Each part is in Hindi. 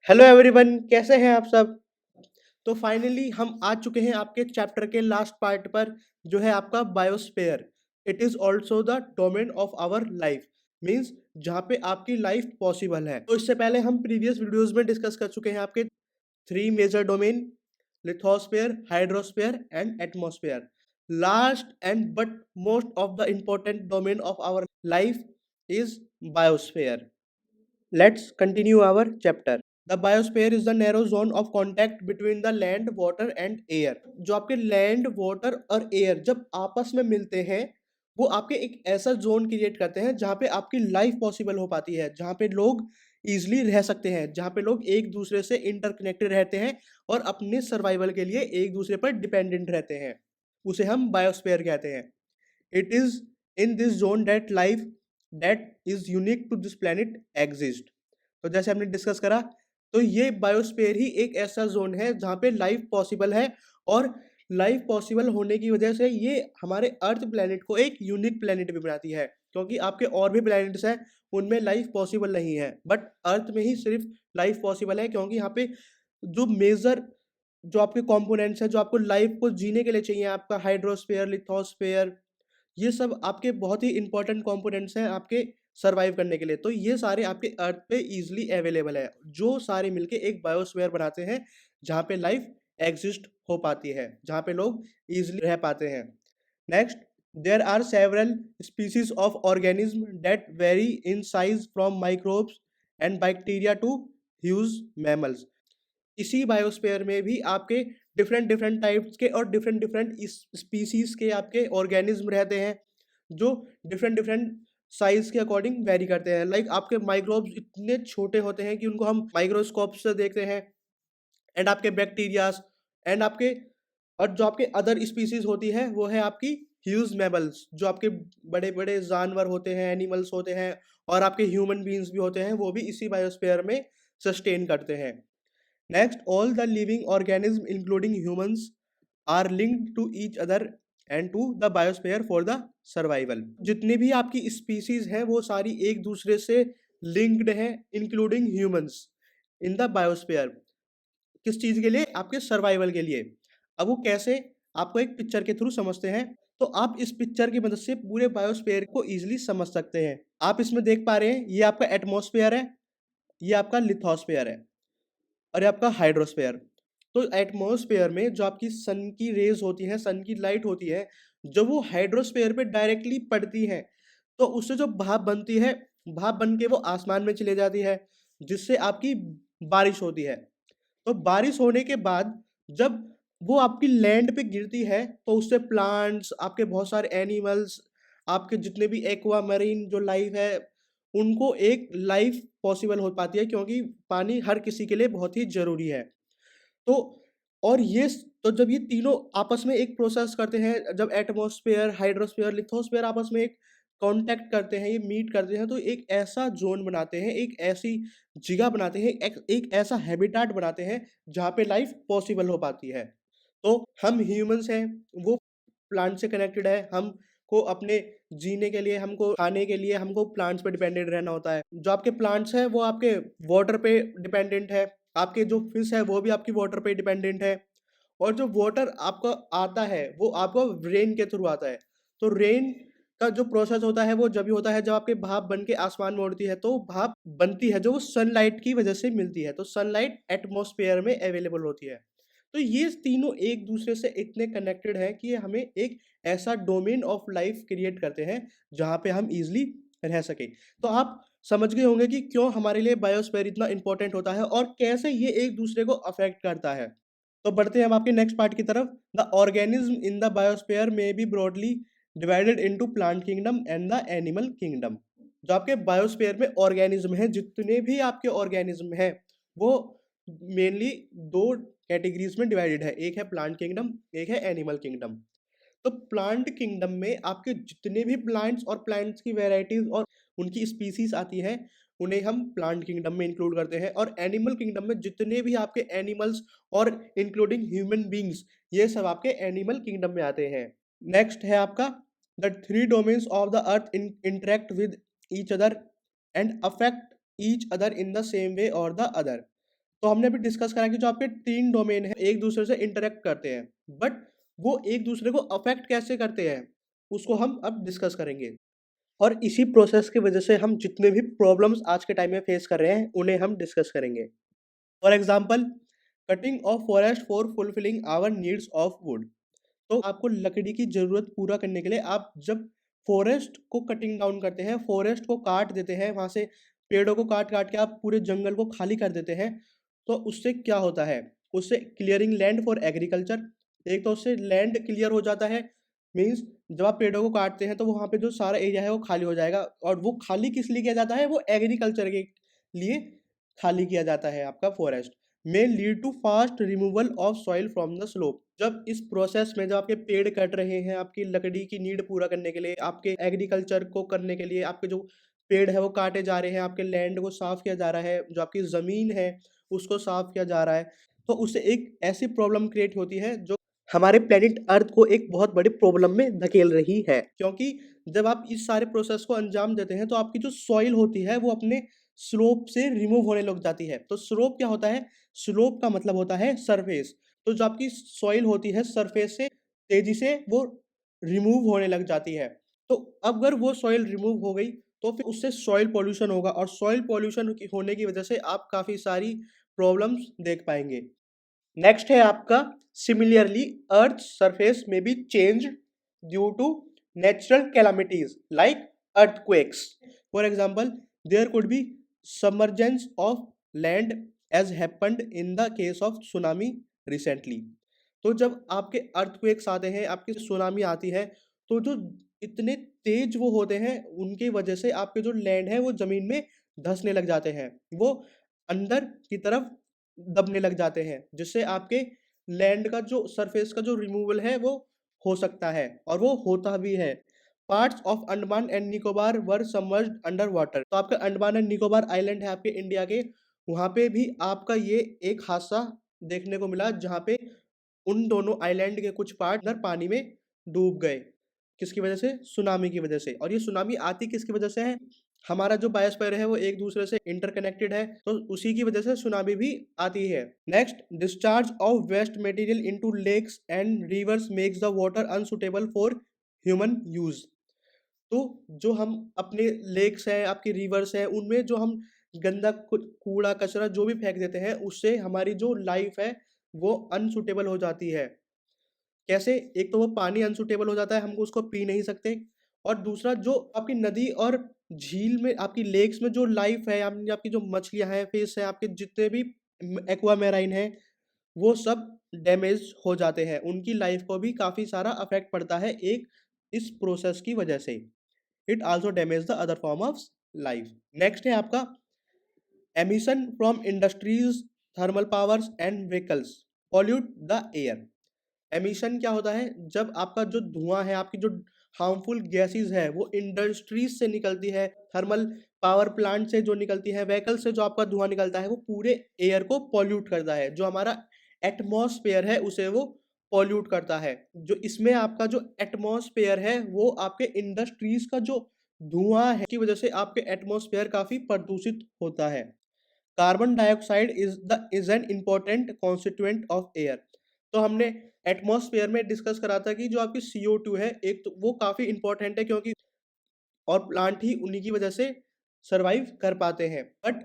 हेलो एवरीवन, कैसे हैं आप सब। तो फाइनली हम आ चुके हैं आपके चैप्टर के लास्ट पार्ट पर, जो है आपका biosphere. It is also the domain of our life. Means जहाँ पे आपकी लाइफ पॉसिबल है। तो इससे पहले हम प्रीवियस वीडियोस में डिस्कस कर चुके हैं आपके three major domain: lithosphere, hydrosphere and atmosphere. Last and but most of the important domain of our life is biosphere. Let's continue our chapter. The biosphere is the narrow zone of contact between the land, water and air. जो आपके लैंड, वाटर और एयर जब आपस में मिलते हैं, वो आपके एक ऐसा जोन क्रिएट करते हैं जहाँ पे आपकी लाइफ पॉसिबल हो पाती है, जहाँ पे लोग इजिली रह सकते हैं, जहाँ पे लोग एक दूसरे से इंटरकनेक्टेड रहते हैं और अपने सर्वाइवल के लिए एक दूसरे पर डिपेंडेंट रहते हैं। उसे हम बायोस्फीयर कहते हैं। It is in this zone that life that is unique to this planet exist. तो जैसे हमने डिस्कस करा, तो ये बायोस्फीयर ही एक ऐसा जोन है जहाँ पे लाइफ पॉसिबल है। और लाइफ पॉसिबल होने की वजह से ये हमारे अर्थ प्लेनेट को एक यूनिक प्लेनेट भी बनाती है, क्योंकि आपके और भी प्लेनेट्स हैं, उनमें लाइफ पॉसिबल नहीं है, बट अर्थ में ही सिर्फ लाइफ पॉसिबल है, क्योंकि यहाँ पे जो मेजर जो आपके कंपोनेंट्स हैं, जो आपको लाइफ को जीने के लिए चाहिए, आपका हाइड्रोस्फीयर, लिथोस्फीयर, ये सब आपके बहुत ही इंपॉर्टेंट कंपोनेंट्स हैं आपके सर्वाइव करने के लिए। तो ये सारे आपके अर्थ पे इजीली अवेलेबल है, जो सारे मिलके एक बायोस्फीयर बनाते हैं, जहाँ पे लाइफ एग्जिस्ट हो पाती है, जहाँ पे लोग इजीली रह पाते हैं। Next, there are several species of organism that vary in size from microbes and bacteria to huge mammals. इसी बायोस्फीयर में भी आपके डिफरेंट डिफरेंट टाइप्स के और डिफरेंट डिफरेंट स्पीसीज के आपके ऑर्गेनिज्म रहते हैं, जो डिफरेंट डिफरेंट साइज के अकॉर्डिंग वेरी करते हैं। लाइक आपके माइक्रोब्स इतने छोटे होते हैं कि उनको हम माइक्रोस्कोप से देखते हैं। एंड आपके बैक्टीरियाज एंड आपके और जो आपके अदर स्पीसीज होती है, वो है आपकी ह्यूज मैमल्स, जो आपके बड़े बड़े जानवर होते हैं, एनिमल्स होते हैं, और आपके ह्यूमन बींग्स भी होते हैं, वो भी इसी बायोस्फीयर में सस्टेन करते हैं। Next, all the living organisms, including humans, are linked to each other and to the biosphere for the survival. जितनी भी आपकी स्पीसीज हैं, वो सारी एक दूसरे से लिंक्ड हैं, including humans, in the biosphere. किस चीज़ के लिए? आपके सर्वाइवल के लिए। अब वो कैसे, आपको एक पिक्चर के थ्रू समझते हैं। तो आप इस पिक्चर की मदद से पूरे बायोस्फीयर को इजीली समझ सकते हैं। आप इसमें देख पा रहे हैं, ये आपका एटमॉस्फेयर है, ये आपका लिथोस्फेयर है, और ये आपका हाइड्रोस्फेयर। तो एटमॉस्फेयर में जो आपकी सन की रेज होती हैं, सन की लाइट होती है, जब वो हाइड्रोस्फेयर पे डायरेक्टली पड़ती है, तो उससे जो भाप बनती है, भाप बन के वो आसमान में चली जाती है, जिससे आपकी बारिश होती है। तो बारिश होने के बाद जब वो आपकी लैंड पे गिरती है, तो उससे प्लांट्स, आपके बहुत सारे एनिमल्स, आपके जितने भी एक्वा मरीन जो लाइफ है, उनको एक लाइफ पॉसिबल हो पाती है, क्योंकि पानी हर किसी के लिए बहुत ही ज़रूरी है। तो और तो जब ये तीनों आपस में एक प्रोसेस करते हैं, जब एटमॉस्फेयर, हाइड्रोस्फेयर, लिथोस्फेयर आपस में एक कांटेक्ट करते हैं, ये मीट करते हैं, तो एक ऐसा ज़ोन बनाते हैं, एक ऐसी जगह बनाते हैं, एक ऐसा हैबिटेट बनाते हैं, जहाँ पे लाइफ पॉसिबल हो पाती है। तो हम ह्यूमन्स हैं, वो प्लांट से कनेक्टेड है, हमको अपने जीने के लिए, हमको खाने के लिए, हमको प्लांट्स पे डिपेंडेंट रहना होता है। जो आपके प्लांट्स हैं, वो आपके वाटर पे डिपेंडेंट है, आपके जो फिश है, वो भी आपकी वाटर पे डिपेंडेंट है, और जो वाटर आपका आता है, वो आपको रेन के थ्रू आता है। तो रेन का जो प्रोसेस होता है, वो जब भी होता है जब आपकी भाप बन के आसमान में उड़ती है, तो भाप बनती है जो वो सनलाइट की वजह से मिलती है, तो सनलाइट एटमॉस्फेयर में अवेलेबल होती है। तो ये तीनों एक दूसरे से इतने कनेक्टेड हैं कि ये हमें एक ऐसा डोमेन ऑफ लाइफ क्रिएट करते हैं, जहाँ पे हम इजिली रह सकें। तो आप समझ गए होंगे कि क्यों हमारे लिए बायोस्फीयर इतना इंपॉर्टेंट होता है और कैसे ये एक दूसरे को अफेक्ट करता है। तो बढ़ते हैं हम आपके नेक्स्ट पार्ट की तरफ। The organism in the biosphere में be broadly divided into plant kingdom and the animal kingdom. जो आपके बायोस्फीयर में ऑर्गेनिज्म हैं, जितने भी आपके ऑर्गेनिज्म हैं, वो मेनली दो कैटेगरीज में डिवाइडेड है। एक है प्लांट किंगडम, एक है एनिमल किंगडम। तो प्लांट किंगडम में आपके जितने भी प्लांट्स और प्लांट्स की वैरायटीज और उनकी स्पीसीज आती हैं, उन्हें हम प्लांट किंगडम में इंक्लूड करते हैं। और एनिमल किंगडम में जितने भी आपके एनिमल्स और इंक्लूडिंग ह्यूमन बींग्स, ये सब आपके एनिमल किंगडम में आते हैं। नेक्स्ट है आपका the three domains of the earth interact with each other and affect each other in the same way और द अदर। तो हमने अभी डिस्कस करा कि जो आपके 3 डोमेन हैं, एक दूसरे से इंटरैक्ट करते हैं, बट वो एक दूसरे को अफ़ेक्ट कैसे करते हैं, उसको हम अब डिस्कस करेंगे। और इसी प्रोसेस की वजह से हम जितने भी प्रॉब्लम्स आज के टाइम में फेस कर रहे हैं, उन्हें हम डिस्कस करेंगे। For example, cutting of forest for fulfilling our needs of wood. तो आपको लकड़ी की ज़रूरत पूरा करने के लिए आप जब फॉरेस्ट को कटिंग डाउन करते हैं, फॉरेस्ट को काट देते हैं, वहाँ से पेड़ों को काट-काट के आप पूरे जंगल को खाली कर देते हैं, तो उससे क्या होता है? उससे क्लियरिंग लैंड फॉर एग्रीकल्चर, एक तो उससे लैंड क्लियर हो जाता है, मीन्स जब आप पेड़ों को काटते हैं तो वहाँ पे जो सारा एरिया है वो खाली हो जाएगा, और वो खाली किस लिए किया जाता है? वो एग्रीकल्चर के लिए खाली किया जाता है आपका forest. May lead to fast removal of soil from the slope. जब इस प्रोसेस में जब आपके पेड़ कट रहे हैं, आपकी लकड़ी की नीड पूरा करने के लिए, आपके एग्रीकल्चर को करने के लिए, आपके जो पेड़ है वो काटे जा रहे हैं, आपके लैंड को साफ किया जा रहा है, जो आपकी ज़मीन है उसको साफ किया जा रहा है, तो उससे एक ऐसी प्रॉब्लम क्रिएट होती है जो हमारे प्लेनेट अर्थ को एक बहुत बड़ी प्रॉब्लम में धकेल रही है। क्योंकि जब आप इस सारे प्रोसेस को अंजाम देते हैं तो आपकी जो सॉइल होती है वो अपने स्लोप से रिमूव होने लग जाती है। तो स्लोप क्या होता है? स्लोप का मतलब होता है सरफेस। तो जो आपकी सॉइल होती है सरफेस से तेज़ी से वो रिमूव होने लग जाती है। तो अगर वो सॉइल रिमूव हो गई तो फिर उससे सॉइल पॉल्यूशन होगा, और सॉइल पॉल्यूशन की होने की वजह से आप काफ़ी सारी प्रॉब्लम्स देख पाएँगे। नेक्स्ट है आपका, सिमिलरली अर्थ सरफेस में be changed due to natural calamities like earthquakes. For example, there could be submergence of land as happened in the case of tsunami recently. तो जब आपके अर्थक्वेक्स आते हैं, आपकी सुनामी आती है, तो जो इतने तेज वो होते हैं, उनकी वजह से आपके जो लैंड है वो ज़मीन में धंसने लग जाते हैं। वो अंदर की तरफ दबने लग जाते हैं, जिससे आपके लैंड का जो सरफेस का जो रिमूवल है वो हो सकता है, और वो होता भी है। Parts of Andaman and Nicobar were submerged under water. तो आपका अंडमान एंड निकोबार आइलैंड है आपके इंडिया के, वहाँ पे भी आपका ये एक हादसा देखने को मिला, जहाँ पे उन दोनों आइलैंड के कुछ पार्ट अंदर पानी में डूब गए। किसकी वजह से? सुनामी की वजह से। और ये सुनामी आती किसकी वजह से है? हमारा जो बायोस्फीयर है वो एक दूसरे से इंटरकनेक्टेड है, तो उसी की वजह से सुनामी भी आती है। Next, discharge of waste material into lakes and rivers makes the water unsuitable for human use. तो जो हम अपने लेक्स हैं, आपके रिवर्स हैं, उनमें जो हम गंदा कूड़ा कचरा जो भी फेंक देते हैं, उससे हमारी जो लाइफ है वो अनसुटेबल हो जाती है। कैसे? एक तो वो पानी अनसुटेबल हो जाता है, हम उसको पी नहीं सकते, और दूसरा जो आपकी नदी और झील में, आपकी लेक्स में जो लाइफ है, यानी आपकी जो मछलियाँ हैं, फिश हैं, आपके जितने भी एक्वा मैराइन हैं, वो सब डैमेज हो जाते हैं। उनकी लाइफ को भी काफ़ी सारा अफेक्ट पड़ता है एक इस प्रोसेस की वजह से। It also damage the other form of life. Next है आपका, emission from industries, thermal powers and vehicles pollute the air. Emission क्या होता है? जब आपका जो धुआं है, आपकी जो हार्मफुल गैसेस है वो इंडस्ट्रीज से निकलती है, थर्मल पावर प्लांट से जो निकलती है, व्हीकल से जो आपका धुआं निकलता है, वो पूरे एयर को पॉल्यूट करता है। जो हमारा एटमॉस्फेयर है उसे वो पॉल्यूट करता है। जो इसमें आपका जो एटमॉस्फेयर है वो आपके इंडस्ट्रीज का जो धुआं है की वजह से आपके एटमॉस्फेयर काफी प्रदूषित होता है। Carbon dioxide is an important constituent of air. तो हमने एटमॉस्फेयर में डिस्कस करा था कि जो आपकी CO2 है, एक तो वो काफ़ी इम्पोर्टेंट है, क्योंकि और प्लांट ही उन्हीं की वजह से सर्वाइव कर पाते हैं। But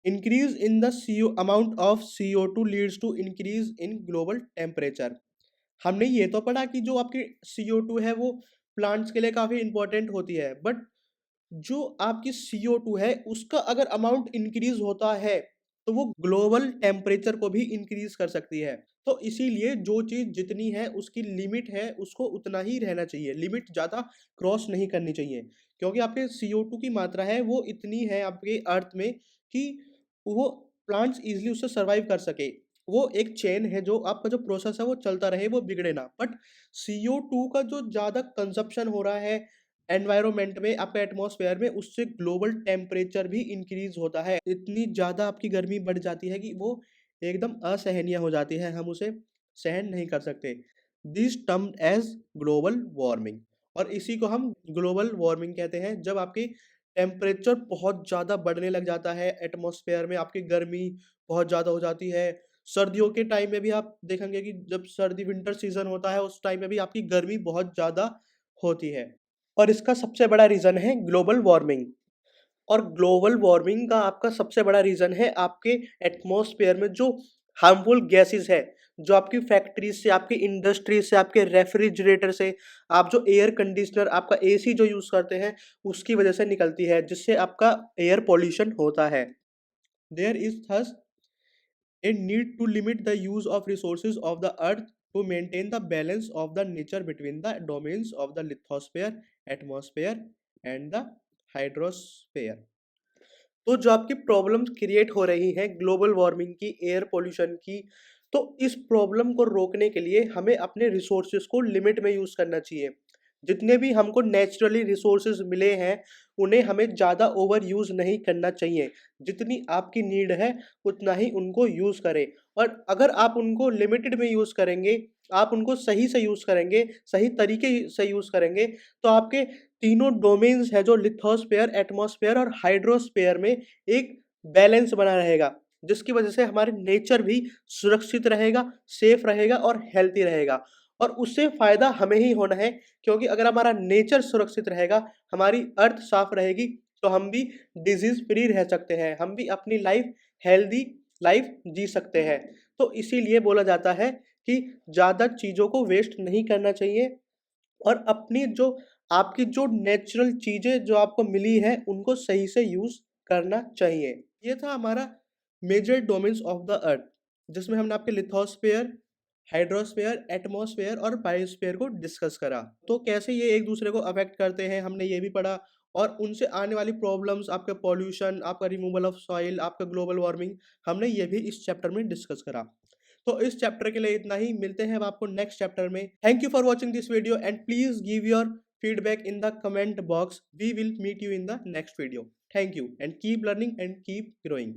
increase in the CO amount of CO2 leads to increase in global temperature. हमने ये तो पढ़ा कि जो आपकी CO2 है वो प्लांट्स के लिए काफ़ी इम्पोर्टेंट होती है, बट जो आपकी CO2 है उसका अगर अमाउंट इंक्रीज होता है तो वो ग्लोबल टेम्परेचर को भी इंक्रीज कर सकती है। तो इसीलिए जो चीज़ जितनी है उसकी लिमिट है, उसको उतना ही रहना चाहिए, लिमिट ज़्यादा क्रॉस नहीं करनी चाहिए, क्योंकि आपके CO2 की मात्रा है वो इतनी है आपके अर्थ में कि वो प्लांट्स इजीली उससे सर्वाइव कर सके। वो एक चेन है, जो आपका जो प्रोसेस है वो चलता रहे, वो बिगड़े ना। बट CO2 का जो ज़्यादा कंजप्शन हो रहा है एनवायरनमेंट में, आपका एटमॉस्फेयर में, उससे ग्लोबल टेम्परेचर भी इंक्रीज होता है। इतनी ज़्यादा आपकी गर्मी बढ़ जाती है कि वो एकदम असहनीय हो जाती है, हम उसे सहन नहीं कर सकते। This termed as global warming, और इसी को हम ग्लोबल वार्मिंग कहते हैं। जब आपकी टेम्परेचर बहुत ज़्यादा बढ़ने लग जाता है एटमॉस्फेयर में, आपकी गर्मी बहुत ज़्यादा हो जाती है। सर्दियों के टाइम में भी आप देखेंगे कि जब सर्दी विंटर सीज़न होता है, उस टाइम में भी आपकी गर्मी बहुत ज़्यादा होती है। और इसका सबसे बड़ा रीज़न है ग्लोबल वार्मिंग। और ग्लोबल वार्मिंग का आपका सबसे बड़ा रीज़न है आपके एटमॉस्फेयर में जो हार्मफुल गैसेज़ है, जो आपकी फैक्ट्रीज़ से, आपकी इंडस्ट्री से, आपके रेफ्रिजरेटर से, आप जो एयर कंडीशनर, आपका एसी जो यूज़ करते हैं, उसकी वजह से निकलती है, जिससे आपका एयर पॉल्यूशन होता है। There is thus a need to limit the use of resources of the earth to maintain the balance of the nature between the domains of the lithosphere, atmosphere and the hydrosphere। तो जो आपकी प्रॉब्लम्स क्रिएट हो रही हैं ग्लोबल वार्मिंग की, एयर पॉल्यूशन की, तो इस प्रॉब्लम को रोकने के लिए हमें अपने रिसोर्सेज को लिमिट में यूज़ करना चाहिए। जितने भी हमको नेचुरली रिसोर्सेज मिले हैं, उन्हें हमें ज़्यादा ओवर यूज़ नहीं करना चाहिए। जितनी आपकी नीड है, उतना ही उनको यूज़ करें। और अगर आप उनको लिमिटेड में यूज़ करेंगे, आप उनको सही से यूज़ करेंगे, सही तरीके से यूज़ करेंगे, तो आपके तीनों डोमेन्स है जो लिथोस्फीयर, एटमॉस्फेयर और हाइड्रोस्फीयर में एक बैलेंस बना रहेगा, जिसकी वजह से हमारे नेचर भी सुरक्षित रहेगा, सेफ रहेगा और हेल्थी रहेगा। और उससे फ़ायदा हमें ही होना है, क्योंकि अगर हमारा नेचर सुरक्षित रहेगा, हमारी अर्थ साफ रहेगी, तो हम भी डिजीज़ फ्री रह सकते हैं, हम भी अपनी लाइफ हेल्दी लाइफ जी सकते हैं। तो इसीलिए बोला जाता है कि ज़्यादा चीज़ों को वेस्ट नहीं करना चाहिए और अपनी जो आपकी जो नेचुरल चीज़ें जो आपको मिली हैं, उनको सही से यूज़ करना चाहिए। ये था हमारा major domains of the earth, जिसमें हमने आपके लिथोस्फीयर, हाइड्रोस्फीयर, एटमॉस्फेयर और बायोस्फीयर को डिस्कस करा। तो कैसे ये एक दूसरे को अफेक्ट करते हैं, हमने ये भी पढ़ा। और उनसे आने वाली प्रॉब्लम्स, आपका पॉल्यूशन, आपका रिमूवल ऑफ सॉइल, आपका ग्लोबल वार्मिंग, हमने ये भी इस चैप्टर में डिस्कस करा। तो इस चैप्टर के लिए इतना ही, मिलते हैं अब आपको नेक्स्ट चैप्टर में। Thank you for watching this video and please give your feedback in the comment box. We will meet you in the next video. Thank you and keep learning and keep growing.